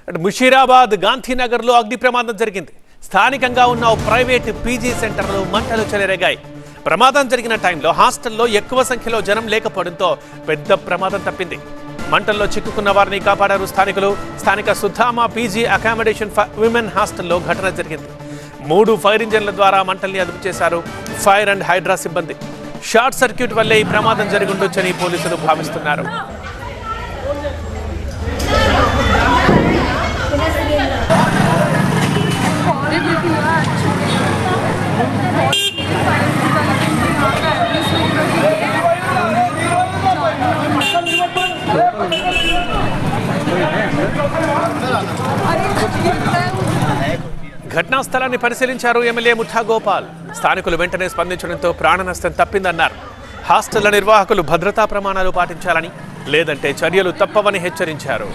ముషీరాబాద్ గాంధీనగర్లో అగ్ని ప్రమాదం జరిగింది. స్థానికంగా ఉన్న ఓ ప్రైవేట్ పీజీ సెంటర్లో మంటలు చెలరేగాయి. ప్రమాదం జరిగిన టైంలో హాస్టల్లో ఎక్కువ సంఖ్యలో జనం లేకపోవడంతో పెద్ద ప్రమాదం తప్పింది. మంటల్లో చిక్కుకున్న వారిని కాపాడారు స్థానికులు. స్థానిక సుధామా పీజీ అకామిడేషన్ విమెన్ హాస్టల్లో ఘటన జరిగింది. 3 ఫైర్ ఇంజన్ల ద్వారా మంటల్ని అదుపు చేశారు ఫైర్ అండ్ హైడ్రా సిబ్బంది. షార్ట్ సర్క్యూట్ వల్లే ఈ ప్రమాదం జరిగి ఉండొచ్చని పోలీసులు భావిస్తున్నారు. ఘటనా స్థలాన్ని పరిశీలించారు ఎమ్మెల్యే ముఠా గోపాల్. స్థానికులు వెంటనే స్పందించడంతో ప్రాణ నష్టం తప్పిందన్నారు. హాస్టళ్ల నిర్వాహకులు భద్రతా ప్రమాణాలు పాటించాలని, లేదంటే చర్యలు తప్పవని హెచ్చరించారు.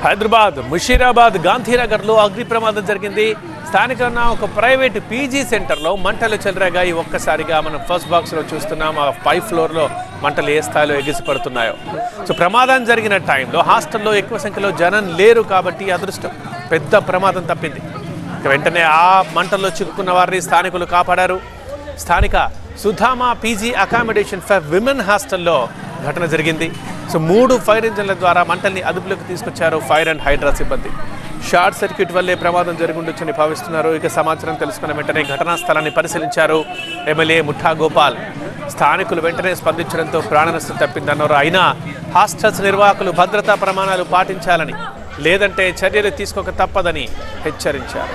హైదరాబాద్ ముషీరాబాద్ గాంధీనగర్లో అగ్ని ప్రమాదం జరిగింది. స్థానికంగా ఒక ప్రైవేట్ పీజీ సెంటర్లో మంటలు చెలరేగాయి. ఒక్కసారిగా మనం ఫస్ట్ బాక్స్లో చూస్తున్నాం. ఆ 5th ఫ్లోర్లో మంటలు ఏ స్థాయిలో ఎగిసిపడుతున్నాయో. సో ప్రమాదం జరిగిన టైంలో హాస్టల్లో ఎక్కువ సంఖ్యలో జనం లేరు కాబట్టి అదృష్టం, పెద్ద ప్రమాదం తప్పింది. వెంటనే ఆ మంటల్లో చిక్కుకున్న వారిని స్థానికులు కాపాడారు. స్థానిక Sudhama PG accommodation for women హాస్టల్లో ఘటన జరిగింది. సో 3 ఫైర్ ఇంజన్ల ద్వారా మంటల్ని అదుపులోకి తీసుకొచ్చారు ఫైర్ అండ్ హైడ్రా సిబ్బంది. షార్ట్ సర్క్యూట్ వల్లే ప్రమాదం జరుగుండొచ్చని భావిస్తున్నారు. ఇక సమాచారం తెలుసుకున్న వెంటనే ఘటనా స్థలాన్ని పరిశీలించారు ఎమ్మెల్యే ముఠా గోపాల్. స్థానికులు వెంటనే స్పందించడంతో ప్రాణ నష్టం తప్పిందన్నారు. అయినా హాస్టల్స్ నిర్వాహకులు భద్రతా ప్రమాణాలు పాటించాలని, లేదంటే చర్యలు తీసుకోక తప్పదని హెచ్చరించారు.